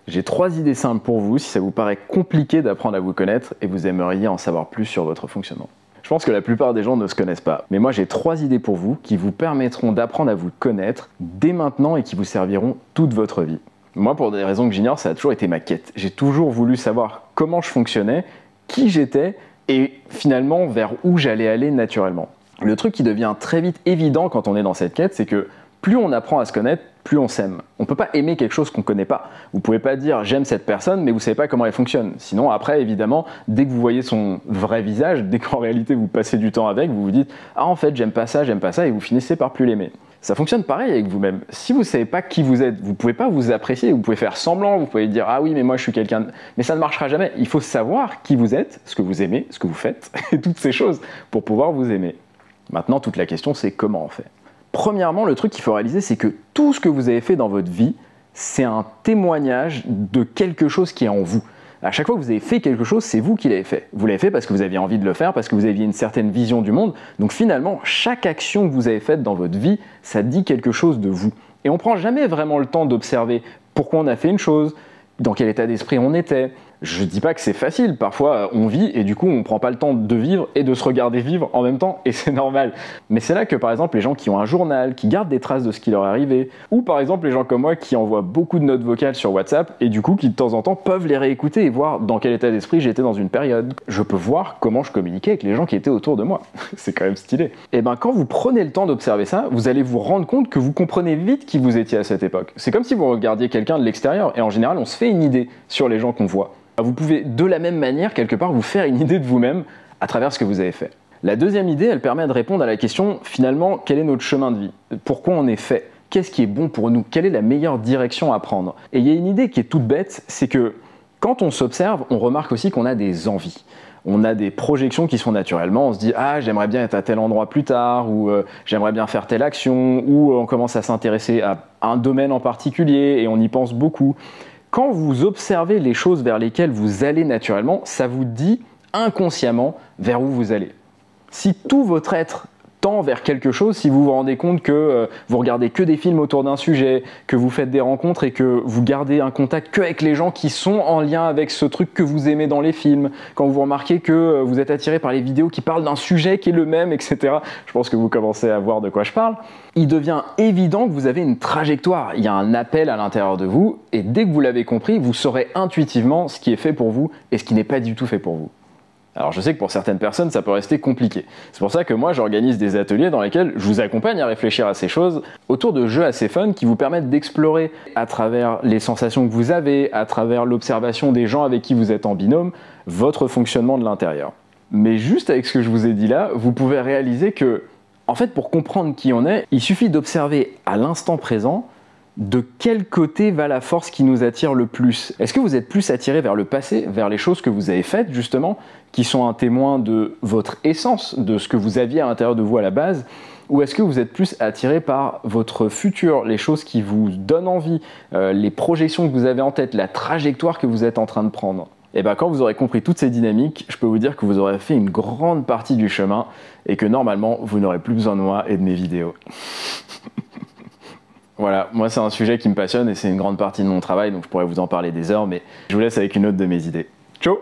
J'ai 3 idées simples pour vous si ça vous paraît compliqué d'apprendre à vous connaître et vous aimeriez en savoir plus sur votre fonctionnement. Je pense que la plupart des gens ne se connaissent pas, mais moi j'ai 3 idées pour vous qui vous permettront d'apprendre à vous connaître dès maintenant et qui vous serviront toute votre vie. Moi, pour des raisons que j'ignore, ça a toujours été ma quête. J'ai toujours voulu savoir comment je fonctionnais, qui j'étais et finalement vers où j'allais aller naturellement. Le truc qui devient très vite évident quand on est dans cette quête, c'est que plus on apprend à se connaître, plus on s'aime. On ne peut pas aimer quelque chose qu'on ne connaît pas. Vous ne pouvez pas dire j'aime cette personne, mais vous ne savez pas comment elle fonctionne. Sinon, après, évidemment, dès que vous voyez son vrai visage, dès qu'en réalité vous passez du temps avec, vous vous dites ah en fait j'aime pas ça, et vous finissez par plus l'aimer. Ça fonctionne pareil avec vous-même. Si vous ne savez pas qui vous êtes, vous ne pouvez pas vous apprécier, vous pouvez faire semblant, vous pouvez dire ah oui mais moi je suis quelqu'un mais ça ne marchera jamais. Il faut savoir qui vous êtes, ce que vous aimez, ce que vous faites, et toutes ces choses pour pouvoir vous aimer. Maintenant, toute la question c'est comment on fait. Premièrement, le truc qu'il faut réaliser, c'est que tout ce que vous avez fait dans votre vie, c'est un témoignage de quelque chose qui est en vous. À chaque fois que vous avez fait quelque chose, c'est vous qui l'avez fait. Vous l'avez fait parce que vous aviez envie de le faire, parce que vous aviez une certaine vision du monde. Donc finalement, chaque action que vous avez faite dans votre vie, ça dit quelque chose de vous. Et on ne prend jamais vraiment le temps d'observer pourquoi on a fait une chose, dans quel état d'esprit on était. Je dis pas que c'est facile, parfois on vit et du coup on prend pas le temps de vivre et de se regarder vivre en même temps et c'est normal. Mais c'est là que par exemple les gens qui ont un journal, qui gardent des traces de ce qui leur est arrivé, ou par exemple les gens comme moi qui envoient beaucoup de notes vocales sur WhatsApp et du coup qui de temps en temps peuvent les réécouter et voir dans quel état d'esprit j'étais dans une période. Je peux voir comment je communiquais avec les gens qui étaient autour de moi. C'est quand même stylé. Et ben quand vous prenez le temps d'observer ça, vous allez vous rendre compte que vous comprenez vite qui vous étiez à cette époque. C'est comme si vous regardiez quelqu'un de l'extérieur et en général on se fait une idée sur les gens qu'on voit. Vous pouvez de la même manière, quelque part, vous faire une idée de vous-même à travers ce que vous avez fait. La deuxième idée, elle permet de répondre à la question, finalement, quel est notre chemin de vie? Pourquoi on est fait? Qu'est-ce qui est bon pour nous? Quelle est la meilleure direction à prendre? Et il y a une idée qui est toute bête, c'est que quand on s'observe, on remarque aussi qu'on a des envies. On a des projections qui sont naturellement, on se dit « Ah, j'aimerais bien être à tel endroit plus tard » ou « J'aimerais bien faire telle action » ou on commence à s'intéresser à un domaine en particulier et on y pense beaucoup. Quand vous observez les choses vers lesquelles vous allez naturellement, ça vous dit inconsciemment vers où vous allez. Si tout votre être tend vers quelque chose, si vous vous rendez compte que vous regardez que des films autour d'un sujet, que vous faites des rencontres et que vous gardez un contact que avec les gens qui sont en lien avec ce truc que vous aimez dans les films, quand vous remarquez que vous êtes attiré par les vidéos qui parlent d'un sujet qui est le même, etc. Je pense que vous commencez à voir de quoi je parle. Il devient évident que vous avez une trajectoire, il y a un appel à l'intérieur de vous et dès que vous l'avez compris, vous saurez intuitivement ce qui est fait pour vous et ce qui n'est pas du tout fait pour vous. Alors je sais que pour certaines personnes, ça peut rester compliqué. C'est pour ça que moi, j'organise des ateliers dans lesquels je vous accompagne à réfléchir à ces choses autour de jeux assez fun qui vous permettent d'explorer à travers les sensations que vous avez, à travers l'observation des gens avec qui vous êtes en binôme, votre fonctionnement de l'intérieur. Mais juste avec ce que je vous ai dit là, vous pouvez réaliser que, en fait, pour comprendre qui on est, il suffit d'observer à l'instant présent de quel côté va la force qui nous attire le plus? Est-ce que vous êtes plus attiré vers le passé, vers les choses que vous avez faites justement, qui sont un témoin de votre essence, de ce que vous aviez à l'intérieur de vous à la base? Ou est-ce que vous êtes plus attiré par votre futur, les choses qui vous donnent envie, les projections que vous avez en tête, la trajectoire que vous êtes en train de prendre? Et bien quand vous aurez compris toutes ces dynamiques, je peux vous dire que vous aurez fait une grande partie du chemin et que normalement, vous n'aurez plus besoin de moi et de mes vidéos. Voilà, moi c'est un sujet qui me passionne et c'est une grande partie de mon travail, donc je pourrais vous en parler des heures, mais je vous laisse avec une autre de mes idées. Ciao!